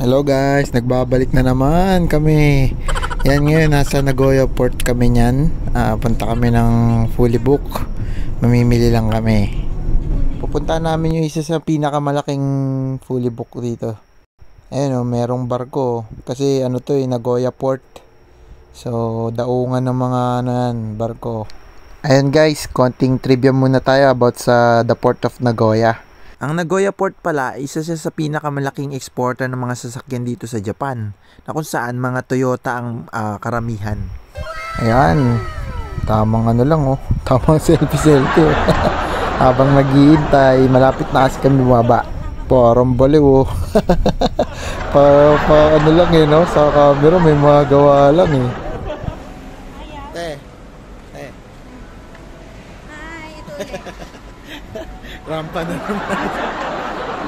Hello guys, nagbabalik na naman kami. Yan ngayon, nasa Nagoya Port kami niyan. Punta kami ng fully book. Mamimili lang kami. Pupunta namin yung isa sa pinakamalaking fully book dito. Ayun o, merong barko. Kasi ano to Nagoya Port. So, daungan ng mga barko. Ayun guys, konting trivia muna tayo about sa the Port of Nagoya. Ang Nagoya Port pala, isa siya sa pinakamalaking exporter ng mga sasakyan dito sa Japan, na kung saan mga Toyota ang karamihan. Ayan, tamang ano lang tamang selfie. Habang naghihintay, malapit na kasi kami bumaba. Parang baliw ano lang sa camera may mga gawa lang Hi, ito ulit. Rampa na naman.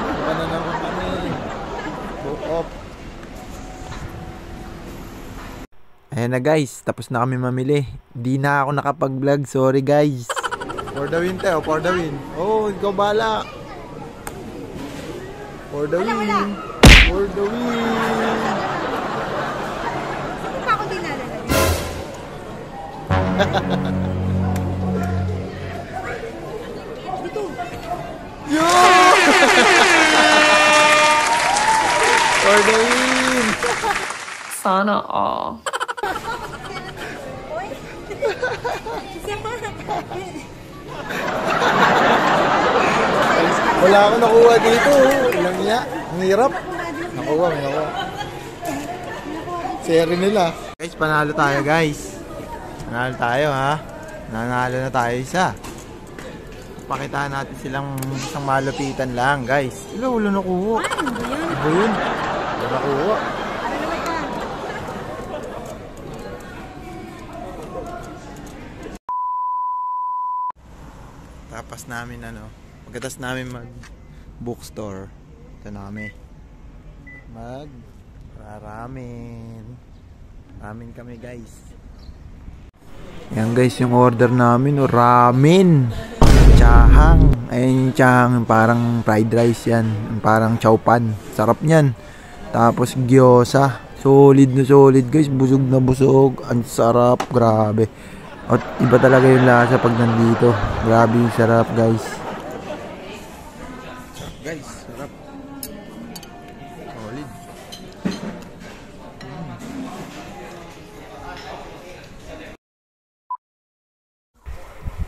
Rampa na naman kami. Book up. Ayan na guys, tapos na kami mamili. Di na ako nakapag-vlog, sorry guys. For the win tayo, for the win. Oh, ikaw bala. For the win. For the win. Saan pa ako dinalalagay? Dito. Yo! For the win. Sana all. Wala akong nakuha dito. Ilang niya. Ang hirap. Nakuha. Seri nila. Guys, panalo tayo guys. Panalo tayo ha. Nanalo na tayo isa. Pakitaan natin silang isang malupitan lang guys. Wala nakuha. Ano yun? Wala nakuha. Tapos namin pagkatas namin mag bookstore, ito na kami ramen kami guys. Yan guys yung order namin, ramen chahang. Ayun yung chahang, parang fried rice yan, parang chowpan, sarap nyan. Tapos gyoza, solid na solid guys, busog na busog, ang sarap, grabe. At iba talaga yung lasa pag nandito. Grabe yung sarap guys. Sarap. Solid.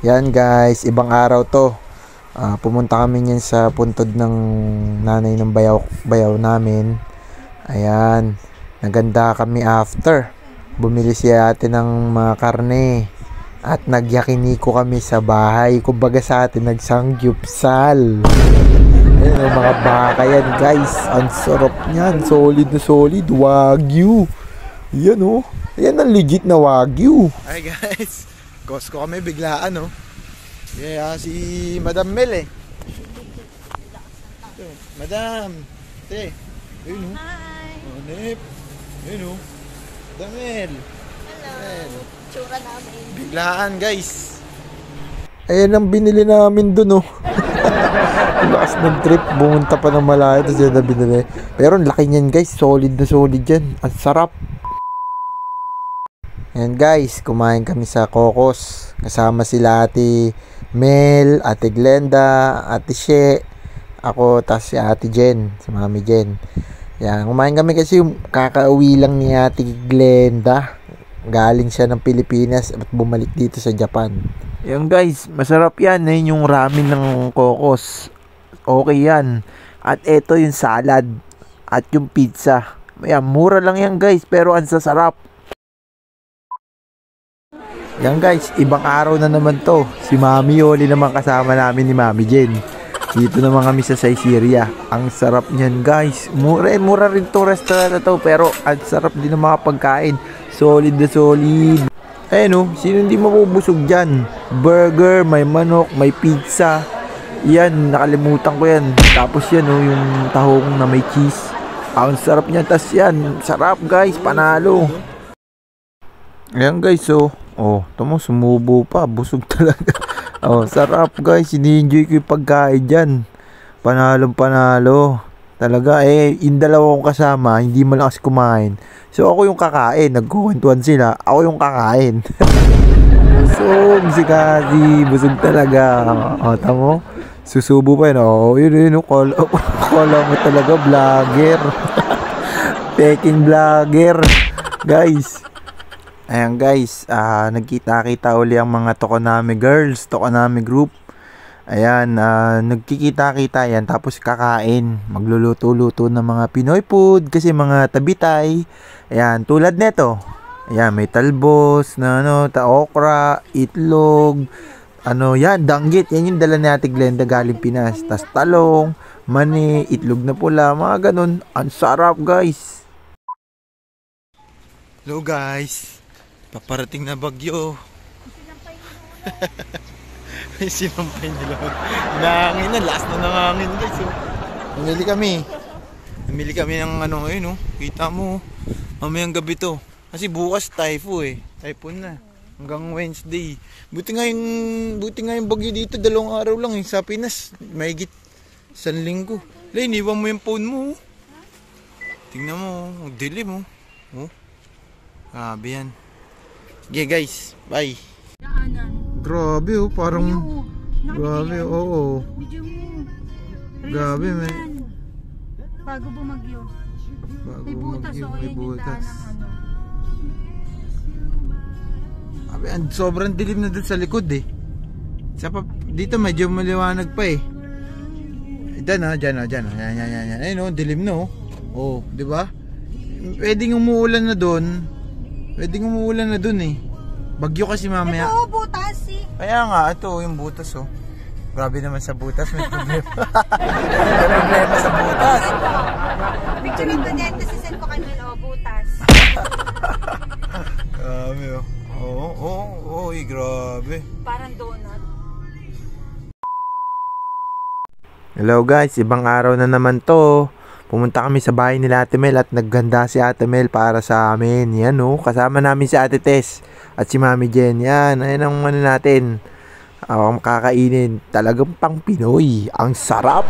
Yan guys, ibang araw to. Pumunta kami niyan sa puntod ng nanay ng bayaw namin. Ayan, naganda kami after. Bumili si ate ng mga karne. At nagyakiniko kami sa bahay. Kumbaga sa atin, nagsangyupsal. Ayan mga baka yan guys. Ang sarap niyan. Solid na solid. Wagyu. Yan Ayan ang legit na Wagyu. Hi guys. Costco kami biglaan Yeah, si Madam Mel Madam. Te. Ayun Hi. Nip. Ayun Madam Mel. Hello. Tsura namin. Biglaan guys. Ayan ang binili namin dun Lakas ng trip. Bumunta pa ng malayo. Tapos yan na binili. Pero ang laki niyan guys. Solid na solid yan. Ang sarap. Ayan guys. Kumain kami sa Cocos. Kasama sila ate Mel, ate Glenda, ate She, ako, tas si ate Jen, si mami Jen. Yan, kumain kami kasi kakauwi lang ni ate Glenda. Galing siya ng Pilipinas at bumalik dito sa Japan. Yan guys, masarap yan yung ramen ng Cocos. Okay yan. At ito yung salad at yung pizza. Yan, mura lang yan guys, pero ang sasarap. Yan guys, ibang araw na naman to. Si Mami Yoli naman kasama namin ni Mami Jen. Dito naman kami sa Siberia. Ang sarap niyan guys. Mura rin to restaurant na to, pero ang sarap din ng mga pagkain. Solid na solid. Ayun sino hindi mabubusog dyan? Burger, may manok, may pizza. Yan, nakalimutan ko yan. Tapos yan yung tahong na may cheese. Ang sarap niyan. Tas yan, sarap guys, panalo. Ayan guys, tamo sumubo pa, busog talaga. Sarap guys, ini-enjoy ko yung pagkain dyan. Panalong panalo. Talaga yung dalawa kong kasama, hindi malakas kumain. So ako yung kakain, nagkukwentuhan sila, ako yung kakain. Busog si Kazi, busog talaga. O, tamo, susubo pa yun. O, yun, kala mo talaga, vlogger. Peking vlogger. Guys. Ayan guys, nagkita-kita uli ang mga Tokonami girls, Tokonami group. Ayan, nagkikita-kita yan, tapos kakain, magluluto-luto ng mga Pinoy food, kasi mga tabitay. Ayan, tulad neto. Ayan, may talbos, na okra, itlog, yan, danggit. Yan yung dala ni Ate Glenda galing Pinas. Tas talong, mani, itlog na pula, mga ganun. Ang sarap guys. Hello guys, paparating na bagyo. May sinampay nila. Nangangin na, last na nangangin guys. Namili kami ng kita mo. Mamayang gabi to. Kasi bukas typhoon na. Hanggang Wednesday. Buti nga yung bagyo dito, 2 araw lang sa Pinas. Mahigit 1 linggo. Iniwan mo yung phone mo. Tingnan mo, magdilim mo. Grabe yan. Sige guys, bye. Grabe parang grabe, oo. Grabe man. Bago bumagyo. May butas. Sobrang dilim na dun sa likod dito medyo maliwanag pa Diyan. Yan. Ayun dilim na oh, di ba? Pwedeng umuulan na doon. Bagyo kasi mamaya. Ito butas Kaya nga, ito yung butas Grabe naman sa butas, may problema. May problema sa butas. Picture ito dito, sisend ko kami butas. Grabe grabe. Parang donut. Hello guys, ibang araw na naman to. Pumunta kami sa bahay nila Ate Mel at nagganda si Ate Mel para sa amin. Yan kasama namin si Ate Tess at si Mami Jen. Yan, ayan ang natin. Kakainin. Talagang pang Pinoy. Ang sarap.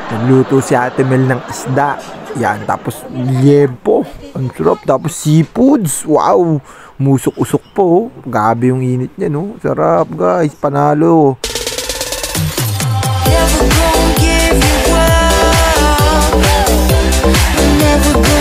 Nagluto si Ate Mel ng isda. Yan, tapos liempo. Ang sarap. Tapos seafoods. Wow. Musok-usok po. Gabi yung init niya, Sarap, guys. Panalo. Never gonna give you up. Never